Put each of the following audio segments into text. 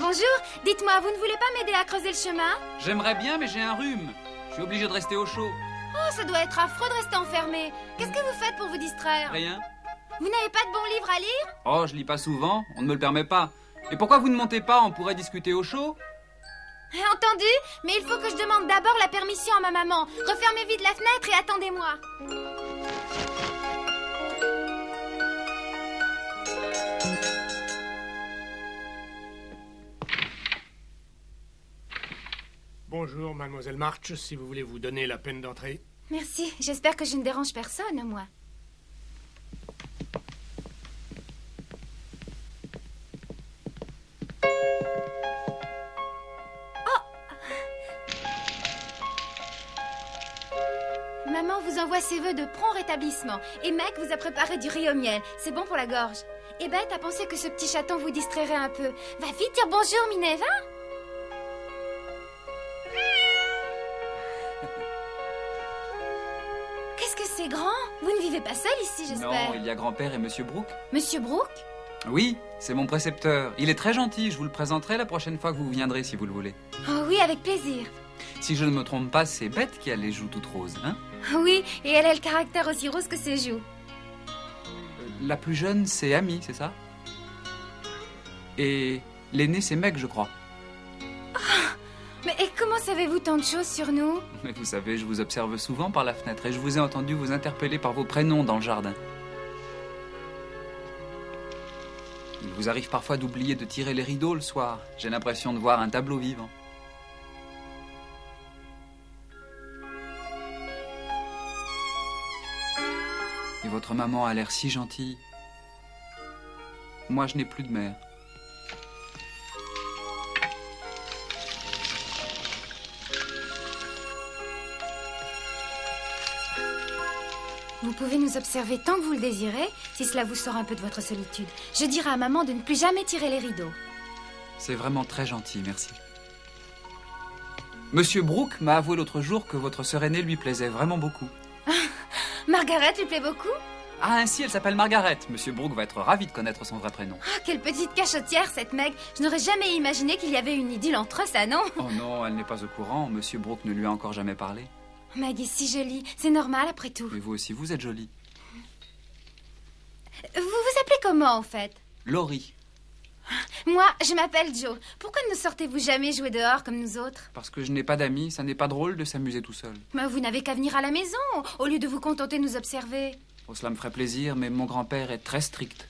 Bonjour, dites-moi, vous ne voulez pas m'aider à creuser le chemin? J'aimerais bien, mais j'ai un rhume. Je suis obligé de rester au chaud. Oh, ça doit être affreux de rester enfermé. Qu'est-ce que vous faites pour vous distraire? Rien. Vous n'avez pas de bons livres à lire? Oh, je lis pas souvent, on ne me le permet pas. Et pourquoi vous ne montez pas? On pourrait discuter au chaud. Entendu, mais il faut que je demande d'abord la permission à ma maman. Refermez vite la fenêtre et attendez-moi. Bonjour, mademoiselle March, si vous voulez vous donner la peine d'entrer. Merci, j'espère que je ne dérange personne, moi. Maman vous envoie ses vœux de prompt rétablissement. Et Meg vous a préparé du riz au miel. C'est bon pour la gorge. Et Beth a pensé que ce petit chaton vous distrairait un peu. Va vite dire bonjour, Minerva. Qu'est-ce que c'est grand? Vous ne vivez pas seul ici, j'espère? Non, il y a grand-père et Monsieur Brooke. Monsieur Brooke? Oui, c'est mon précepteur. Il est très gentil, je vous le présenterai la prochaine fois que vous viendrez si vous le voulez. Oh oui, avec plaisir. Si je ne me trompe pas, c'est Beth qui a les joues toutes roses, hein? Oui, et elle a le caractère aussi rose que ses joues. La plus jeune, c'est Amy, c'est ça? Et l'aînée, c'est Meg, je crois. Mais et comment savez-vous tant de choses sur nous? Mais vous savez, je vous observe souvent par la fenêtre et je vous ai entendu vous interpeller par vos prénoms dans le jardin. Il vous arrive parfois d'oublier de tirer les rideaux le soir. J'ai l'impression de voir un tableau vivant. Et votre maman a l'air si gentille. Moi, je n'ai plus de mère. Vous pouvez nous observer tant que vous le désirez, si cela vous sort un peu de votre solitude. Je dirai à maman de ne plus jamais tirer les rideaux. C'est vraiment très gentil, merci. Monsieur Brooke m'a avoué l'autre jour que votre sœur aînée lui plaisait vraiment beaucoup. Margaret lui plaît beaucoup? Ah, ainsi, elle s'appelle Margaret. Monsieur Brooke va être ravi de connaître son vrai prénom. Ah, quelle petite cachotière, cette Meg. Je n'aurais jamais imaginé qu'il y avait une idylle entre eux, ça, non? Oh non, elle n'est pas au courant. Monsieur Brooke ne lui a encore jamais parlé. Meg est si jolie. C'est normal, après tout. Mais vous aussi, vous êtes jolie. Vous vous appelez comment, en fait? Laurie. Moi, je m'appelle Jo. Pourquoi ne sortez-vous jamais jouer dehors comme nous autres? Parce que je n'ai pas d'amis, ça n'est pas drôle de s'amuser tout seul. Mais vous n'avez qu'à venir à la maison, au lieu de vous contenter de nous observer. Oh, cela me ferait plaisir, mais mon grand-père est très strict.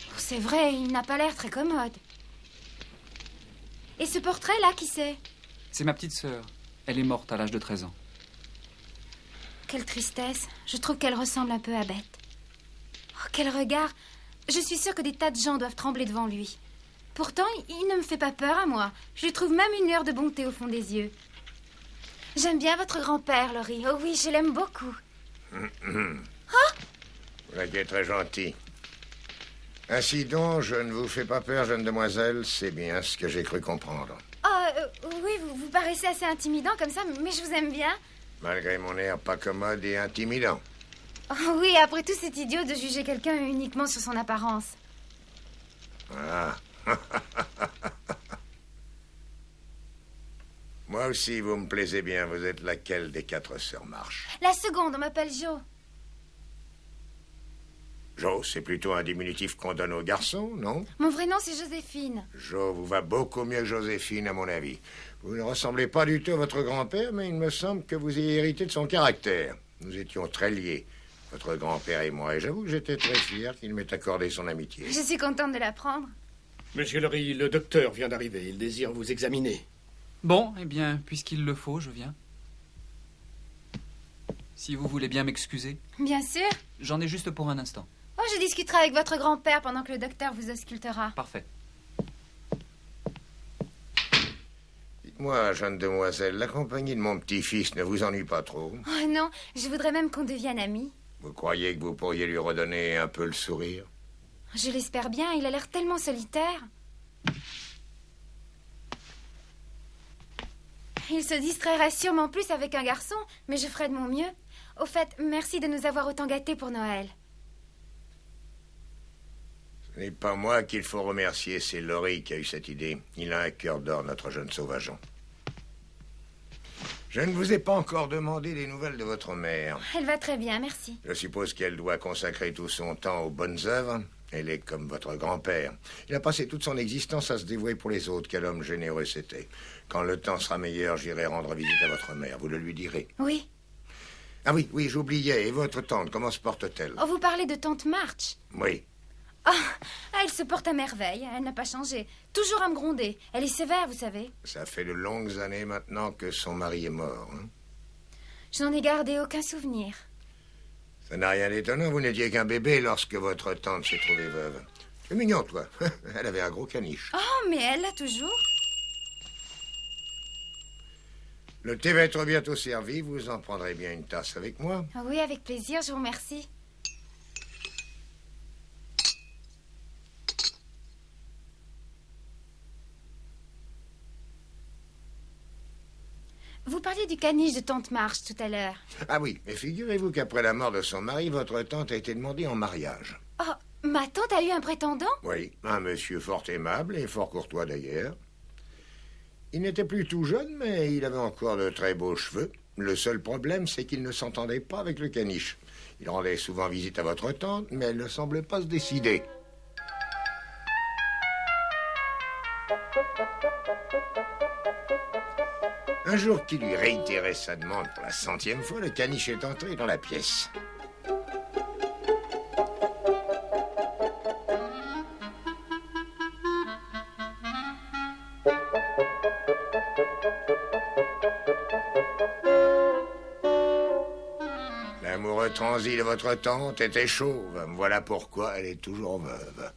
Oh, c'est vrai, il n'a pas l'air très commode. Et ce portrait-là, qui c'est? C'est ma petite sœur. Elle est morte à l'âge de 13 ans. Quelle tristesse. Je trouve qu'elle ressemble un peu à Beth. Oh, quel regard. Je suis sûre que des tas de gens doivent trembler devant lui. Pourtant, il ne me fait pas peur à moi. Je lui trouve même une lueur de bonté au fond des yeux. J'aime bien votre grand-père, Laurie. Oh oui, je l'aime beaucoup. Vous êtes très gentil. Ainsi donc, je ne vous fais pas peur, jeune demoiselle. C'est bien ce que j'ai cru comprendre. Oui, vous paraissez assez intimidant comme ça, mais je vous aime bien. Malgré mon air pas commode et intimidant. Oh oui, après tout, c'est idiot de juger quelqu'un uniquement sur son apparence. Ah. Moi aussi, vous me plaisez bien. Vous êtes laquelle des 4 sœurs March? La seconde, on m'appelle Jo. Jo, c'est plutôt un diminutif qu'on donne aux garçons, non? Mon vrai nom, c'est Joséphine. Jo vous va beaucoup mieux que Joséphine, à mon avis. Vous ne ressemblez pas du tout à votre grand-père, mais il me semble que vous ayez hérité de son caractère. Nous étions très liés, votre grand-père et moi, et j'avoue que j'étais très fier qu'il m'ait accordé son amitié. Je suis contente de l'apprendre. Monsieur Laurie, le docteur vient d'arriver. Il désire vous examiner. Bon, eh bien, puisqu'il le faut, je viens. Si vous voulez bien m'excuser. Bien sûr. J'en ai juste pour un instant. Oh, je discuterai avec votre grand-père pendant que le docteur vous auscultera. Parfait. Dites-moi, jeune demoiselle, la compagnie de mon petit-fils ne vous ennuie pas trop? Oh non, je voudrais même qu'on devienne amis. Vous croyez que vous pourriez lui redonner un peu le sourire? Je l'espère bien, il a l'air tellement solitaire. Il se distrairait sûrement plus avec un garçon, mais je ferai de mon mieux. Au fait, merci de nous avoir autant gâtés pour Noël. Ce n'est pas moi qu'il faut remercier, c'est Laurie qui a eu cette idée. Il a un cœur d'or, notre jeune sauvageon. Je ne vous ai pas encore demandé des nouvelles de votre mère. Elle va très bien, merci. Je suppose qu'elle doit consacrer tout son temps aux bonnes œuvres. Elle est comme votre grand-père. Il a passé toute son existence à se dévouer pour les autres. Quel homme généreux c'était. Quand le temps sera meilleur, j'irai rendre visite à votre mère. Vous le lui direz. Oui. Ah oui, j'oubliais. Et votre tante, comment se porte-t-elle? Oh, vous parlez de tante March? Oui. Elle se porte à merveille. Elle n'a pas changé. Toujours à me gronder. Elle est sévère, vous savez. Ça fait de longues années maintenant que son mari est mort. Hein? Je n'en ai gardé aucun souvenir. Ça n'a rien d'étonnant. Vous n'étiez qu'un bébé lorsque votre tante s'est trouvée veuve. C'est mignon, toi. Elle avait un gros caniche. Oh, mais elle l'a toujours. Le thé va être bientôt servi. Vous en prendrez bien une tasse avec moi? Ah oui, avec plaisir, je vous remercie. Vous parliez du caniche de tante March tout à l'heure. Ah oui, mais figurez-vous qu'après la mort de son mari, votre tante a été demandée en mariage. Oh, ma tante a eu un prétendant? Oui, un monsieur fort aimable et fort courtois d'ailleurs. Il n'était plus tout jeune, mais il avait encore de très beaux cheveux. Le seul problème, c'est qu'il ne s'entendait pas avec le caniche. Il rendait souvent visite à votre tante, mais elle ne semblait pas se décider. Un jour qu'il lui réitérait sa demande pour la 100e fois, le caniche est entré dans la pièce. L'amoureux transi de votre tante était chauve. Voilà pourquoi elle est toujours veuve.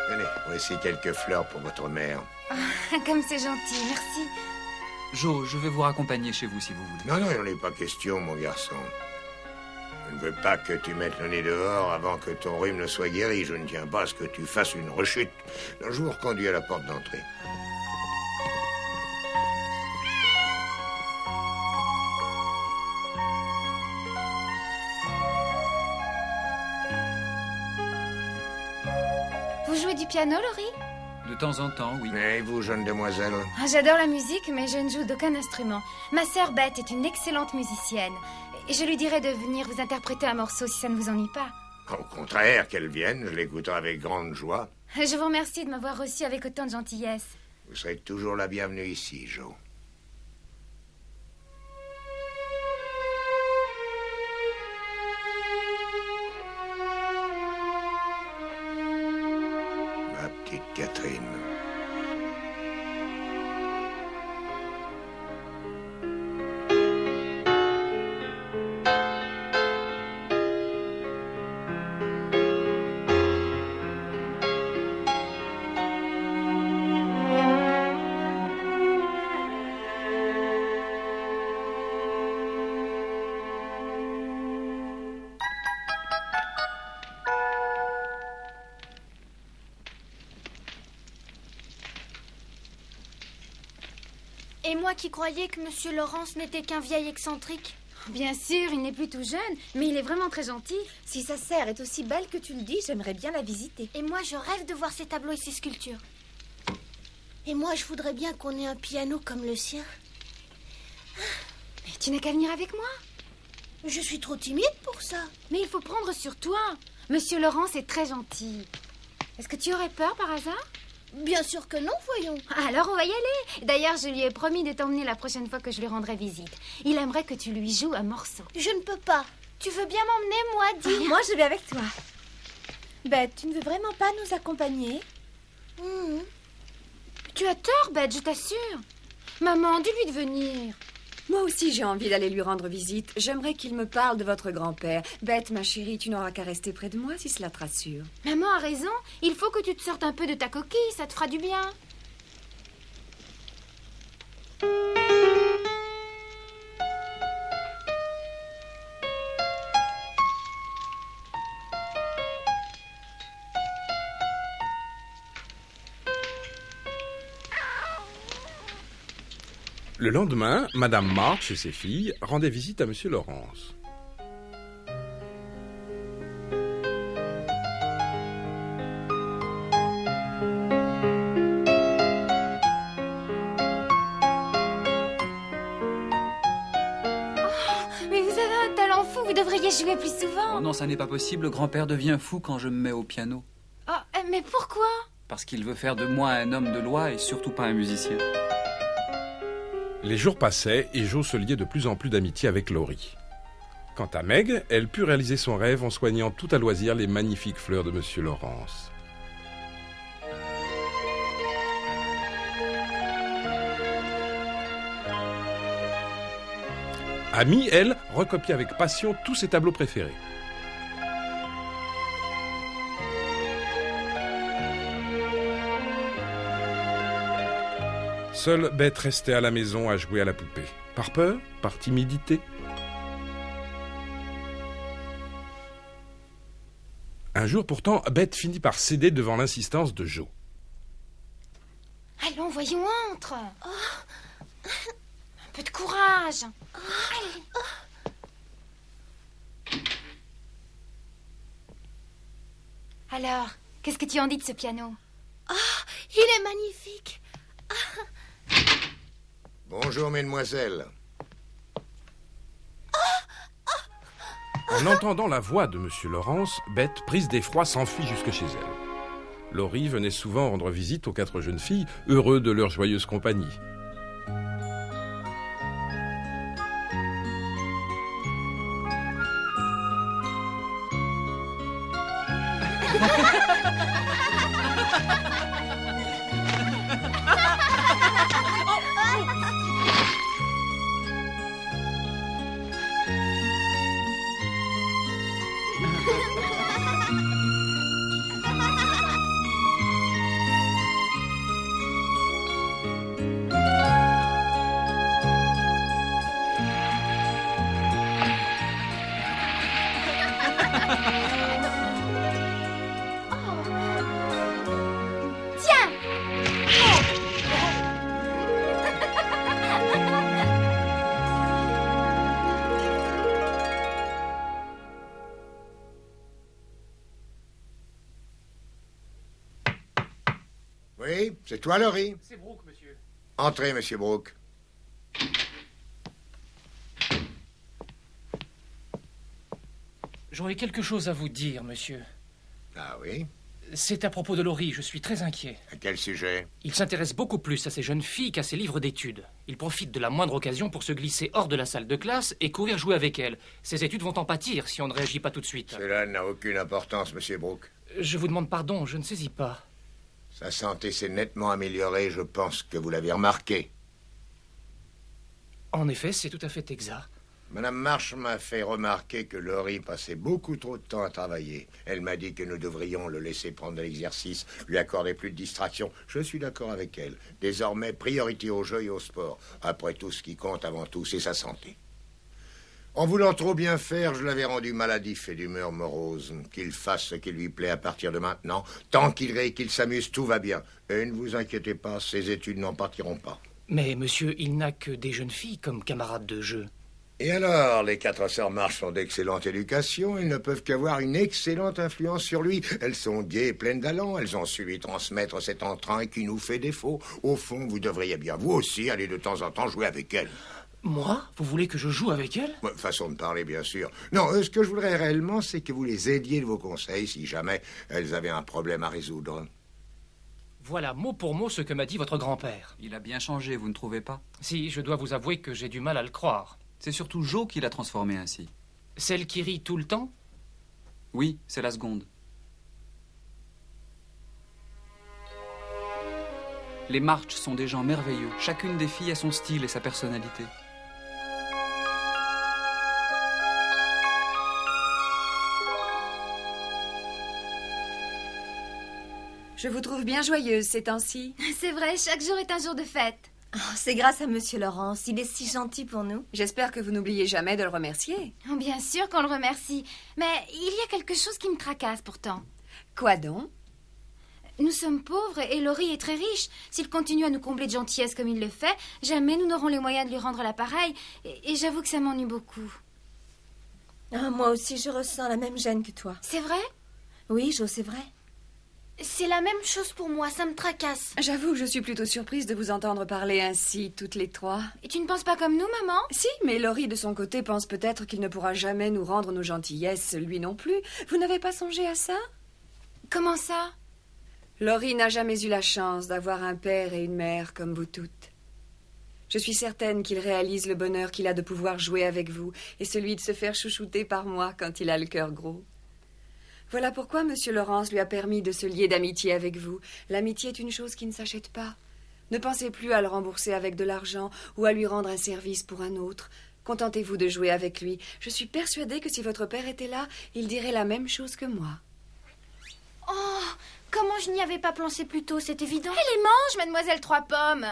Tenez, voici quelques fleurs pour votre mère. Comme c'est gentil, merci. Joe, je vais vous raccompagner chez vous si vous voulez. Non, il n'en est pas question, mon garçon. Je ne veux pas que tu mettes le nez dehors avant que ton rhume ne soit guéri. Je ne tiens pas à ce que tu fasses une rechute. Un jour, conduis à la porte d'entrée. Vous jouez du piano, Laurie? De temps en temps, oui. Et vous, jeune demoiselle? J'adore la musique, mais je ne joue d'aucun instrument. Ma sœur Beth est une excellente musicienne. Et je lui dirai de venir vous interpréter un morceau si ça ne vous ennuie pas. Au contraire, qu'elle vienne, je l'écouterai avec grande joie. Je vous remercie de m'avoir reçu avec autant de gentillesse. Vous serez toujours la bienvenue ici, Joe. Ma petite Catherine. Et moi qui croyais que Monsieur Laurence n'était qu'un vieil excentrique. Bien sûr, il n'est plus tout jeune, mais il est vraiment très gentil. Si sa sœur est aussi belle que tu le dis, j'aimerais bien la visiter. Et moi, je rêve de voir ses tableaux et ses sculptures. Et moi, je voudrais bien qu'on ait un piano comme le sien. Mais tu n'as qu'à venir avec moi. Je suis trop timide pour ça. Mais il faut prendre sur toi. Monsieur Laurence est très gentil. Est-ce que tu aurais peur par hasard? Bien sûr que non, voyons. Alors on va y aller. D'ailleurs, je lui ai promis de t'emmener la prochaine fois que je lui rendrai visite. Il aimerait que tu lui joues un morceau. Je ne peux pas. Tu veux bien m'emmener, moi, dis? Moi, je vais avec toi. Beth, tu ne veux vraiment pas nous accompagner? Tu as tort, Beth, je t'assure. Maman, dis-lui de venir. Moi aussi, j'ai envie d'aller lui rendre visite. J'aimerais qu'il me parle de votre grand-père. Beth, ma chérie, tu n'auras qu'à rester près de moi si cela te rassure. Maman a raison. Il faut que tu te sortes un peu de ta coquille. Ça te fera du bien. Le lendemain, Madame March et ses filles rendaient visite à Monsieur Laurence. Mais vous avez un talent fou, vous devriez jouer plus souvent. Oh non, ça n'est pas possible. Le grand-père devient fou quand je me mets au piano. Oh, mais pourquoi? Parce qu'il veut faire de moi un homme de loi et surtout pas un musicien. Les jours passaient et Jo se liait de plus en plus d'amitié avec Laurie. Quant à Meg, elle put réaliser son rêve en soignant tout à loisir les magnifiques fleurs de Monsieur Laurence. Amy, elle, recopiait avec passion tous ses tableaux préférés. Seule Bette restait à la maison à jouer à la poupée. Par peur? Par timidité? Un jour pourtant, Bette finit par céder devant l'insistance de Jo. Allons, voyons, entre. Un peu de courage. Allez. Alors, qu'est-ce que tu en dis de ce piano? Il est magnifique. Bonjour, mesdemoiselles. En entendant la voix de Monsieur Laurence, Bette, prise d'effroi, s'enfuit jusque chez elle. Laurie venait souvent rendre visite aux 4 jeunes filles, heureux de leur joyeuse compagnie. Oui, c'est toi, Laurie? C'est Brooke, monsieur. Entrez, monsieur Brooke. J'aurais quelque chose à vous dire, monsieur. Ah oui? C'est à propos de Laurie, je suis très inquiet. À quel sujet? Il s'intéresse beaucoup plus à ces jeunes filles qu'à ses livres d'études. Il profite de la moindre occasion pour se glisser hors de la salle de classe et courir jouer avec elles. Ses études vont en pâtir si on ne réagit pas tout de suite. Cela n'a aucune importance, monsieur Brooke. Je vous demande pardon, je ne saisis pas. Sa santé s'est nettement améliorée, je pense que vous l'avez remarqué. En effet, c'est tout à fait exact. Madame March m'a fait remarquer que Laurie passait beaucoup trop de temps à travailler. Elle m'a dit que nous devrions le laisser prendre de l'exercice, lui accorder plus de distractions. Je suis d'accord avec elle. Désormais, priorité au jeu et au sport. Après tout, ce qui compte avant tout, c'est sa santé. En voulant trop bien faire, je l'avais rendu maladif et d'humeur morose. Qu'il fasse ce qui lui plaît à partir de maintenant. Tant qu'il rit et qu'il s'amuse, tout va bien. Et ne vous inquiétez pas, ses études n'en partiront pas. Mais monsieur, il n'a que des jeunes filles comme camarades de jeu. Et alors, les 4 sœurs March sont d'excellente éducation, elles ne peuvent qu'avoir une excellente influence sur lui. Elles sont gaies et pleines d'allant, elles ont su lui transmettre cet entrain qui nous fait défaut. Au fond, vous devriez bien, vous aussi, aller de temps en temps jouer avec elles. Moi? Vous voulez que je joue avec elles? Façon de parler, bien sûr. Non, ce que je voudrais réellement, c'est que vous les aidiez de vos conseils si jamais elles avaient un problème à résoudre. Voilà mot pour mot ce que m'a dit votre grand-père. Il a bien changé, vous ne trouvez pas? Si, je dois vous avouer que j'ai du mal à le croire. C'est surtout Jo qui l'a transformé ainsi. Celle qui rit tout le temps? Oui, c'est la seconde. Les March sont des gens merveilleux. Chacune des filles a son style et sa personnalité. Je vous trouve bien joyeuse ces temps-ci. C'est vrai, chaque jour est un jour de fête. Oh, c'est grâce à Monsieur Laurence, il est si gentil pour nous. J'espère que vous n'oubliez jamais de le remercier. Oh, bien sûr qu'on le remercie. Mais il y a quelque chose qui me tracasse pourtant. Quoi donc? Nous Nous sommes pauvres et Laurie est très riche. S'il continue à nous combler de gentillesse comme il le fait, jamais nous n'aurons les moyens de lui rendre l'appareil. Et j'avoue que ça m'ennuie beaucoup. Ah, moi aussi, je ressens la même gêne que toi. C'est vrai? Oui, Jo, c'est vrai. C'est la même chose pour moi, ça me tracasse. J'avoue que je suis plutôt surprise de vous entendre parler ainsi, toutes les trois. Et tu ne penses pas comme nous, maman? Si, mais Laurie, de son côté, pense peut-être qu'il ne pourra jamais nous rendre nos gentillesses, lui non plus. Vous n'avez pas songé à ça? Comment ça? Laurie n'a jamais eu la chance d'avoir un père et une mère comme vous toutes. Je suis certaine qu'il réalise le bonheur qu'il a de pouvoir jouer avec vous et celui de se faire chouchouter par moi quand il a le cœur gros. Voilà pourquoi Monsieur Laurence lui a permis de se lier d'amitié avec vous. L'amitié est une chose qui ne s'achète pas. Ne pensez plus à le rembourser avec de l'argent ou à lui rendre un service pour un autre. Contentez-vous de jouer avec lui. Je suis persuadée que si votre père était là, il dirait la même chose que moi. Oh, comment je n'y avais pas pensé plus tôt, c'est évident. Elle les mange, mademoiselle Trois Pommes.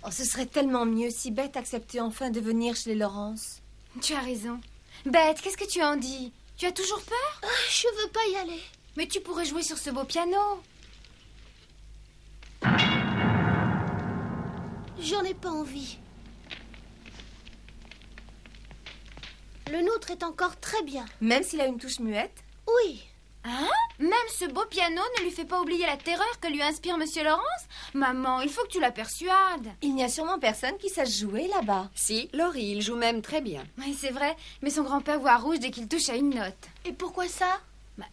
Oh, ce serait tellement mieux si Beth acceptait enfin de venir chez les Laurence. Tu as raison. Beth, qu'est-ce que tu en dis? Tu as toujours peur? Je veux pas y aller. Mais tu pourrais jouer sur ce beau piano. J'en ai pas envie. Le nôtre est encore très bien. Même s'il a une touche muette? Oui. Hein? Même ce beau piano ne lui fait pas oublier la terreur que lui inspire Monsieur Laurence? Maman, il faut que tu la persuades. Il n'y a sûrement personne qui sache jouer là-bas. Si, Laurie, il joue même très bien. Oui, c'est vrai, mais son grand-père voit rouge dès qu'il touche à une note. Et pourquoi ça?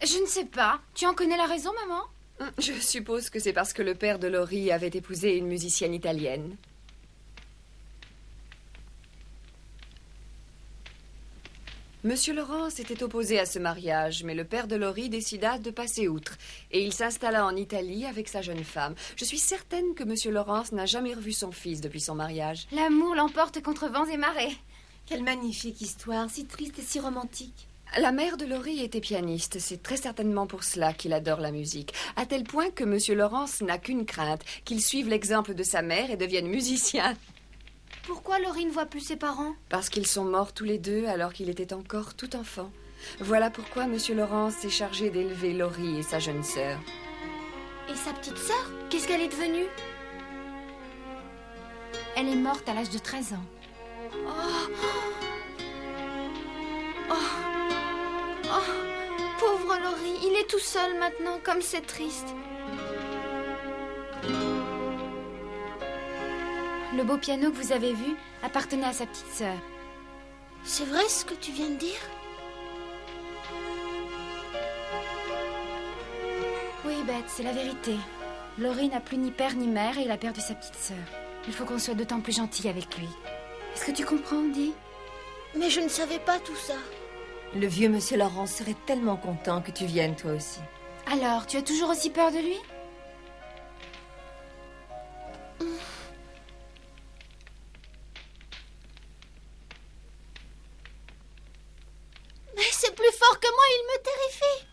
Je ne sais pas. Tu en connais la raison, maman? Je suppose que c'est parce que le père de Laurie avait épousé une musicienne italienne. Monsieur Laurence était opposé à ce mariage, mais le père de Laurie décida de passer outre, et il s'installa en Italie avec sa jeune femme. Je suis certaine que Monsieur Laurence n'a jamais revu son fils depuis son mariage. L'amour l'emporte contre vents et marées. Quelle magnifique histoire, si triste et si romantique. La mère de Laurie était pianiste, c'est très certainement pour cela qu'il adore la musique, à tel point que Monsieur Laurence n'a qu'une crainte, qu'il suive l'exemple de sa mère et devienne musicien. Pourquoi Laurie ne voit plus ses parents? Parce qu'ils sont morts tous les deux alors qu'il était encore tout enfant. Voilà pourquoi Monsieur Laurence s'est chargé d'élever Laurie et sa jeune sœur. Et sa petite sœur? Qu'est-ce qu'elle est devenue? Elle est morte à l'âge de 13 ans. Pauvre Laurie, il est tout seul maintenant, comme c'est triste. Le beau piano que vous avez vu appartenait à sa petite sœur. C'est vrai ce que tu viens de dire? Oui, Beth, c'est la vérité. Laurie n'a plus ni père ni mère et il a perdu sa petite sœur. Il faut qu'on soit d'autant plus gentil avec lui. Est-ce que tu comprends, Andy? Mais je ne savais pas tout ça. Le vieux Monsieur Laurence serait tellement content que tu viennes toi aussi. Alors, tu as toujours aussi peur de lui? Mais c'est plus fort que moi, il me terrifie.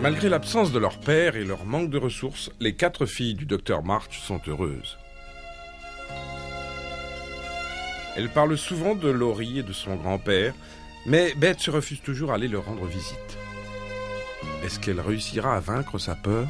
Malgré l'absence de leur père et leur manque de ressources, les 4 filles du docteur March sont heureuses. Elles parlent souvent de Laurie et de son grand-père, mais Beth se refuse toujours à aller leur rendre visite. Est-ce qu'elle réussira à vaincre sa peur ?